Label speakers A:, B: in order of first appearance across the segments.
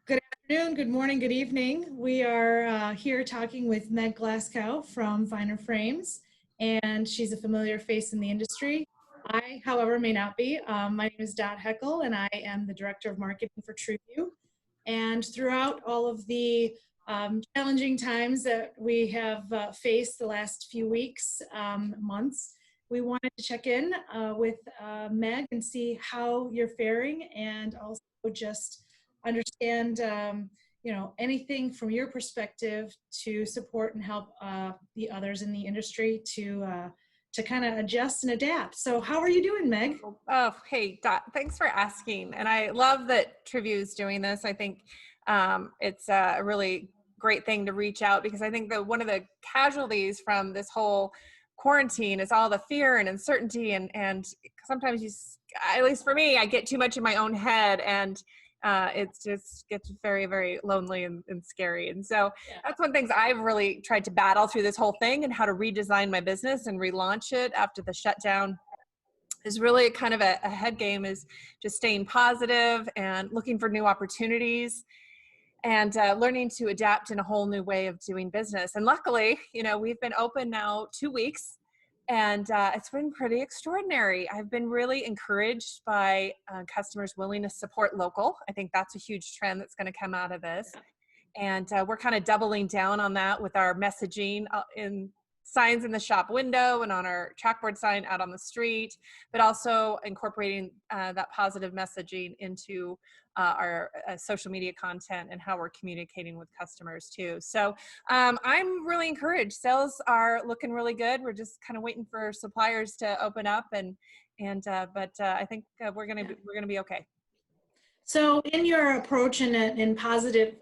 A: Good afternoon, good morning, good evening. We are here talking with Meg Glasgow from Finer Frames, and she's a familiar face in the industry. I, however, may not be. My name is Dot Heckel, and I am the Director of Marketing for TrueView. And throughout all of the challenging times that we have faced the last few weeks, months, we wanted to check in with Meg and see how you're faring, and also just understand anything from your perspective to support and help the others in the industry to kind of adjust and adapt. So how are you doing, Meg?
B: Oh, hey, Dot, thanks for asking. And I love that TrueView is doing this. I think it's a really great thing to reach out, because I think that one of the casualties from this whole quarantine is all the fear and uncertainty. And sometimes at least for me, I get too much in my own head, and it just gets very, very lonely and scary. And so that's one of the things I've really tried to battle through this whole thing, and how to redesign my business and relaunch it after the shutdown is really kind of a head game, is just staying positive and looking for new opportunities, and learning to adapt in a whole new way of doing business. And luckily, we've been open now 2 weeks, and it's been pretty extraordinary. I've been really encouraged by customers' willingness to support local. I think that's a huge trend that's going to come out of this. And we're kind of doubling down on that with our messaging in signs in the shop window and on our chalkboard sign out on the street, but also incorporating that positive messaging into our social media content and how we're communicating with customers too. So I'm really encouraged. Sales are looking really good. We're just kind of waiting for suppliers to open up, but I think we're gonna be okay.
A: So in your approach and positive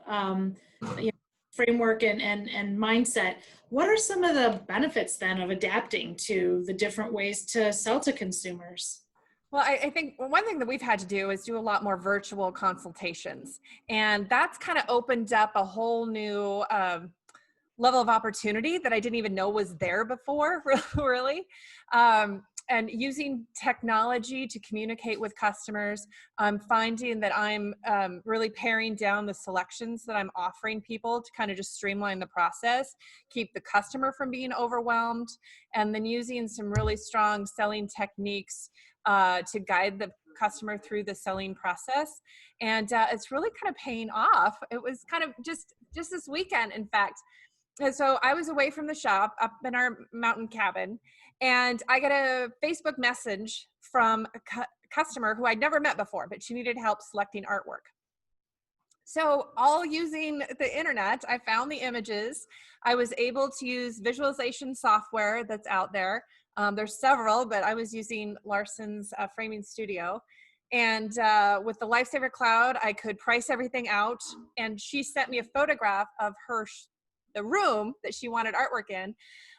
A: framework and mindset, what are some of the benefits then of adapting to the different ways to sell to consumers?
B: Well, I think one thing that we've had to do is do a lot more virtual consultations. And that's kind of opened up a whole new level of opportunity that I didn't even know was there before, really. And using technology to communicate with customers, I'm finding that I'm really paring down the selections that I'm offering people to kind of just streamline the process, keep the customer from being overwhelmed, and then using some really strong selling techniques to guide the customer through the selling process. And it's really kind of paying off. It was kind of just this weekend, in fact. And so I was away from the shop up in our mountain cabin, and I got a Facebook message from a customer who I'd never met before, but she needed help selecting artwork. So all using the internet, I found the images. I was able to use visualization software that's out there. There's several, but I was using Larson's Framing Studio. And with the Lifesaver Cloud, I could price everything out. And she sent me a photograph of the room that she wanted artwork in.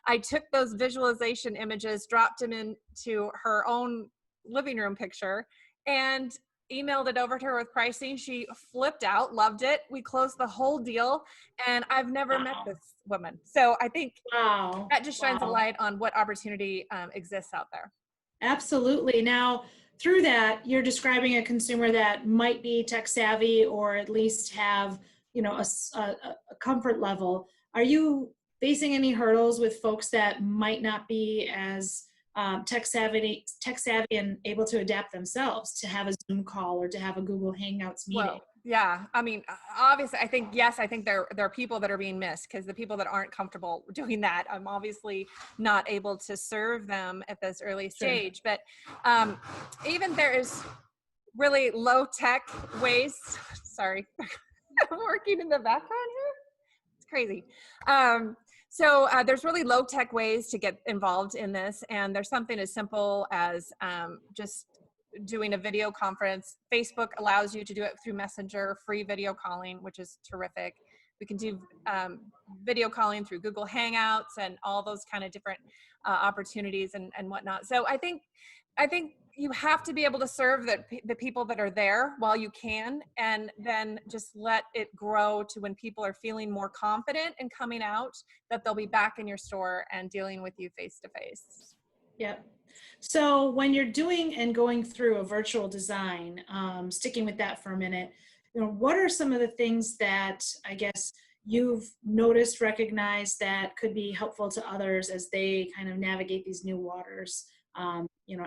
B: I took those visualization images, dropped them into her own living room picture, and emailed it over to her with pricing. She flipped out, loved it. We closed the whole deal, and I've never met this woman. So I think that just shines a light on what opportunity exists out there.
A: Absolutely. Now, through that, you're describing a consumer that might be tech savvy, or at least have a comfort level. Are you facing any hurdles with folks that might not be as tech savvy and able to adapt themselves to have a Zoom call or to have a Google Hangouts meeting?
B: Well, yeah, I mean, obviously, I think there are people that are being missed, because the people that aren't comfortable doing that, I'm obviously not able to serve them at this early stage. Sure. But even there is really low tech ways. Sorry, I'm working in the background here. It's crazy. So there's really low tech ways to get involved in this. And there's something as simple as just doing a video conference. Facebook allows you to do it through Messenger, free video calling, which is terrific. We can do video calling through Google Hangouts and all those kind of different opportunities and whatnot. So I think you have to be able to serve the people that are there while you can, and then just let it grow to when people are feeling more confident in coming out, that they'll be back in your store and dealing with you face to face.
A: Yep. So when you're doing and going through a virtual design, sticking with that for a minute, what are some of the things that I guess you've noticed, recognized that could be helpful to others as they kind of navigate these new waters?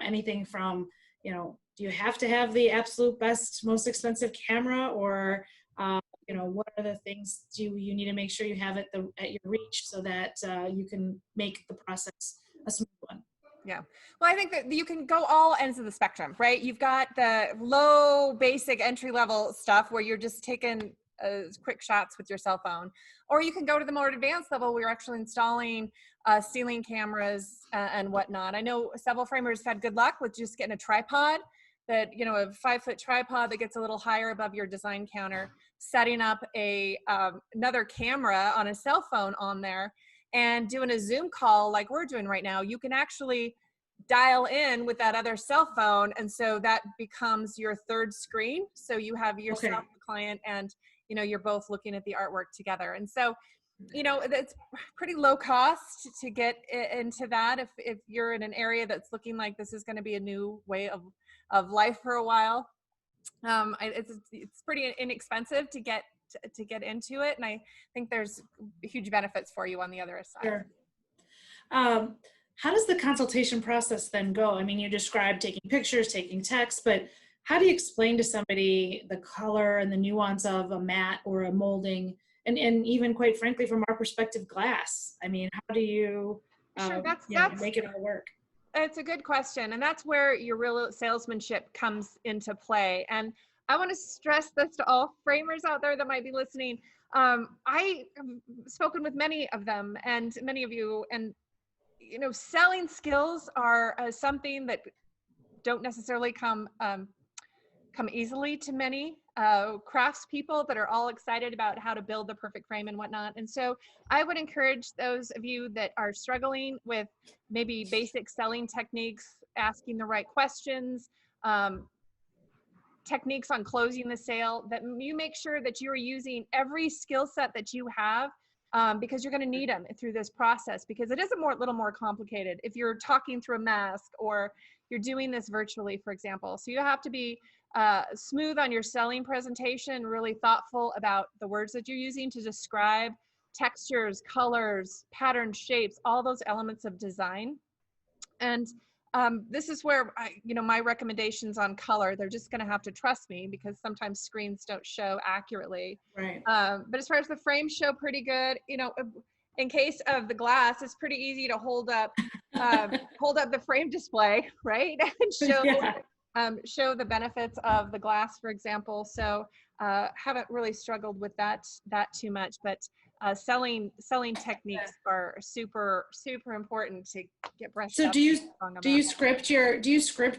A: Anything from, do you have to have the absolute best, most expensive camera, or what are the things do you need to make sure you have at your reach so that you can make the process a smooth one?
B: Yeah. Well, I think that you can go all ends of the spectrum, right? You've got the low basic entry level stuff where you're just taking quick shots with your cell phone, or you can go to the more advanced level where you're actually installing ceiling cameras and whatnot. I know several framers have had good luck with just getting a tripod that, a 5-foot tripod that gets a little higher above your design counter, setting up another camera on a cell phone on there, and doing a Zoom call like we're doing right now. You can actually dial in with that other cell phone, and so that becomes your third screen. So you have yourself,
A: Okay.
B: the client, and you're both looking at the artwork together. And so it's pretty low cost to get into that if you're in an area that's looking like this is going to be a new way of life for a while. It's pretty inexpensive to get into it, and I think there's huge benefits for you on the other side.
A: Sure. How does the consultation process then go? I mean, you described taking pictures, taking text, but how do you explain to somebody the color and the nuance of a mat or a molding, and even quite frankly, from our perspective, glass? I mean, how do you
B: Sure, that's
A: make it all work?
B: It's a good question, and that's where your real salesmanship comes into play. And I want to stress this to all framers out there that might be listening. I have spoken with many of them and many of you, and selling skills are something that don't necessarily come easily to many craftspeople that are all excited about how to build the perfect frame and whatnot. And so I would encourage those of you that are struggling with maybe basic selling techniques, asking the right questions, techniques on closing the sale, that you make sure that you're using every skill set that you have, because you're going to need them through this process, because it is a little more complicated if you're talking through a mask or you're doing this virtually, for example. So you have to be smooth on your selling presentation, really thoughtful about the words that you're using to describe textures, colors, patterns, shapes, all those elements of design. And this is where my recommendations on color, they're just going to have to trust me, because sometimes screens don't show accurately.
A: Right.
B: But as far as the frames show pretty good, in case of the glass, it's pretty easy to hold up the frame display, right? And show show the benefits of the glass, for example. So haven't really struggled with that too much, but selling techniques are super important to get brushed
A: So
B: up.
A: do you script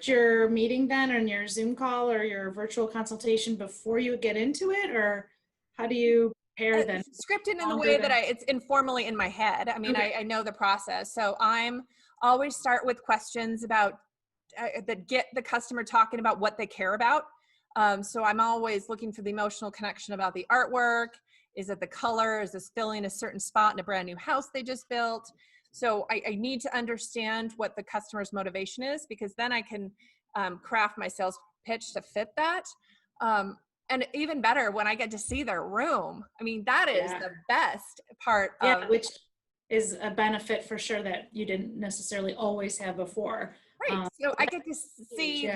A: your meeting then, on your Zoom call or your virtual consultation before you get into it, or how do you prepare then?
B: Scripted in the way that it's informally in my head. I mean, okay. I know the process. So I'm always start with questions about that get the customer talking about what they care about. So I'm always looking for the emotional connection about the artwork. Is it the color? Is this filling a certain spot in a brand new house they just built? So I need to understand what the customer's motivation is, because then I can craft my sales pitch to fit that. And even better, when I get to see their room. I mean, that is the best part of,
A: which is a benefit for sure that you didn't necessarily always have before.
B: Right. So I get to see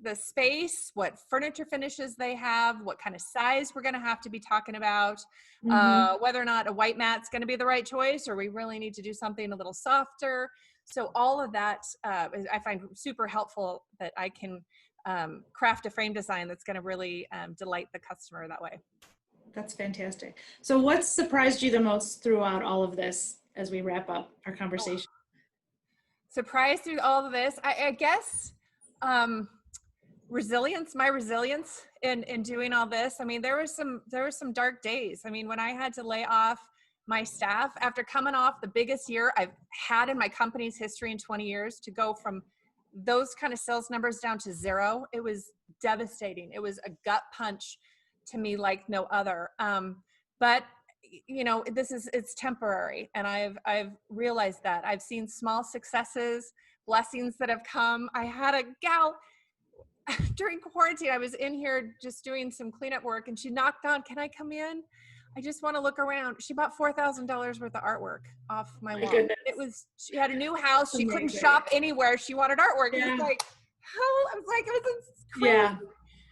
B: the space, what furniture finishes they have, what kind of size we're going to have to be talking about, whether or not a white mat's going to be the right choice, or we really need to do something a little softer. So all of that I find super helpful, that I can craft a frame design that's going to really delight the customer that way.
A: That's fantastic. So what surprised you the most throughout all of this as we wrap up our conversation?
B: Surprised through all of this, I guess resilience, my resilience in doing all this. I mean, there were some dark days. I mean, when I had to lay off my staff after coming off the biggest year I've had in my company's history in 20 years, to go from those kind of sales numbers down to zero, it was devastating. It was a gut punch to me like no other. But it's temporary, and I've realized that. I've seen small successes, blessings that have come. I had a gal during quarantine, I was in here just doing some cleanup work, and she knocked on, "Can I come in? I just want to look around." She bought $4,000 worth of artwork off my
A: My
B: wall.
A: goodness.
B: She had a new house. She couldn't
A: Amazing.
B: shop anywhere. She wanted artwork. It
A: Yeah.
B: was like, how? I was like, it was crazy.
A: Yeah.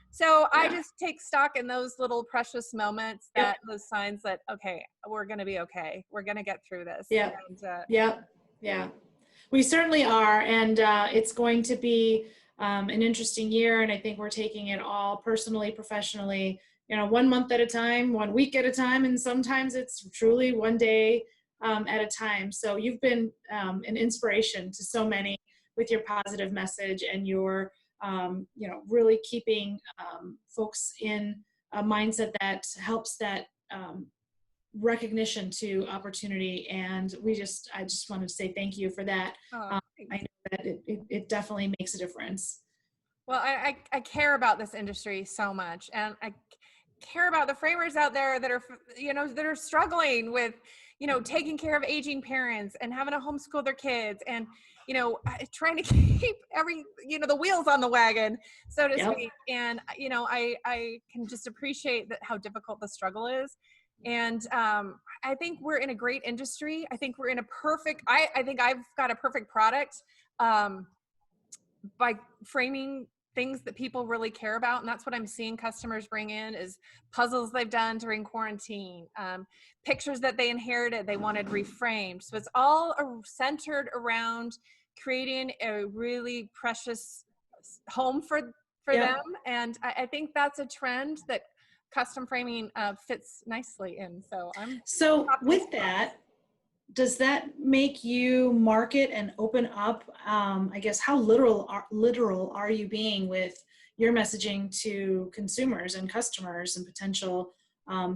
B: So I
A: Yeah.
B: just take stock in those little precious moments,
A: Yep.
B: that those signs that, okay, we're going to be okay. We're going to get through this.
A: Yeah.
B: And,
A: Yeah. We certainly are. And it's going to be an interesting year. And I think we're taking it all personally, professionally, 1 month at a time, 1 week at a time. And sometimes it's truly 1 day at a time. So you've been an inspiration to so many with your positive message and your, really keeping folks in a mindset that helps that recognition to opportunity. And I just wanted to say thank you for that. I know that it definitely makes a difference.
B: Well, I care about this industry so much, and I care about the framers out there that are, that are struggling with, taking care of aging parents and having to homeschool their kids, and, trying to keep the wheels on the wagon, so to speak. And, I can just appreciate how difficult the struggle is. And I think we're in a great industry. I think we're in I think I've got a perfect product by framing things that people really care about. And that's what I'm seeing customers bring in, is puzzles they've done during quarantine, pictures that they inherited, they wanted reframed. So it's all centered around creating a really precious home for them. And I think that's a trend that custom framing fits nicely in. So
A: with that, does that make you market and open up? I guess how literal are you being with your messaging to consumers and customers and potential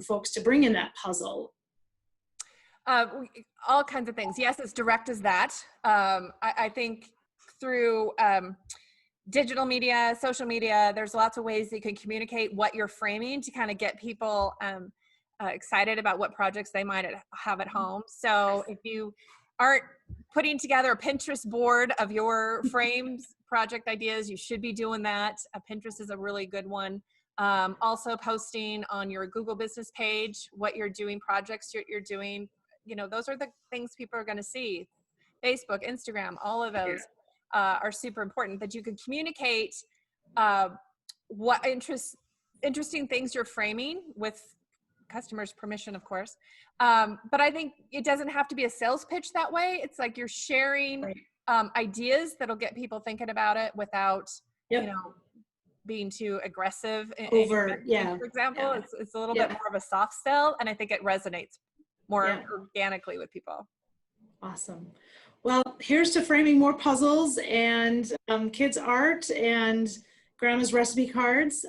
A: folks to bring in that puzzle?
B: All kinds of things. Yes, as direct as that. I think through digital media, social media, there's lots of ways that you can communicate what you're framing to kind of get people excited about what projects they might have at home. So if you aren't putting together a Pinterest board of your frames, project ideas, you should be doing that. Pinterest is a really good one. Also posting on your Google business page what you're doing, projects you're doing. Those are the things people are going to see. Facebook, Instagram, all of those are super important, that you can communicate what interesting things you're framing with customers' permission, of course. But I think it doesn't have to be a sales pitch that way. It's like you're sharing ideas that'll get people thinking about it without, being too aggressive. For example, it's a little bit more of a soft sell, and I think it resonates more organically with people.
A: Awesome. Well, here's to framing more puzzles and kids' art and grandma's recipe cards.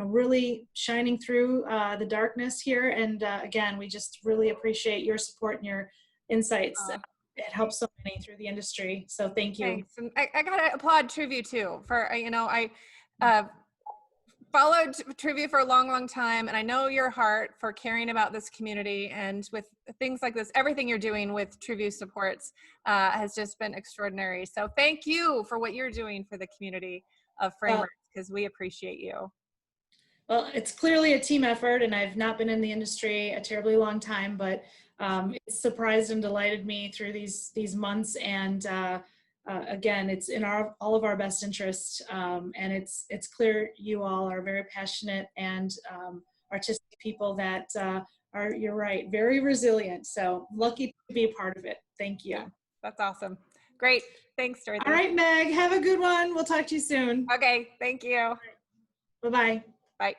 A: Really shining through the darkness here. And again, we just really appreciate your support and your insights. It helps so many through the industry. So thank you.
B: Thanks. And I got to applaud Truview too for, I followed Truview for a long, long time. And I know your heart for caring about this community, and with things like this, everything you're doing with Truview supports has just been extraordinary. So thank you for what you're doing for the community of framers, because we appreciate you.
A: Well, it's clearly a team effort, and I've not been in the industry a terribly long time, but it surprised and delighted me through these months. And again, it's in all of our best interest, and it's clear you all are very passionate and artistic people that are, you're right, very resilient. So lucky to be a part of it. Thank you.
B: Yeah, that's awesome. Great. Thanks, Dorothy.
A: All right, Meg, have a good one. We'll talk to you soon.
B: Okay. Thank you.
A: Bye-bye.
B: Bye.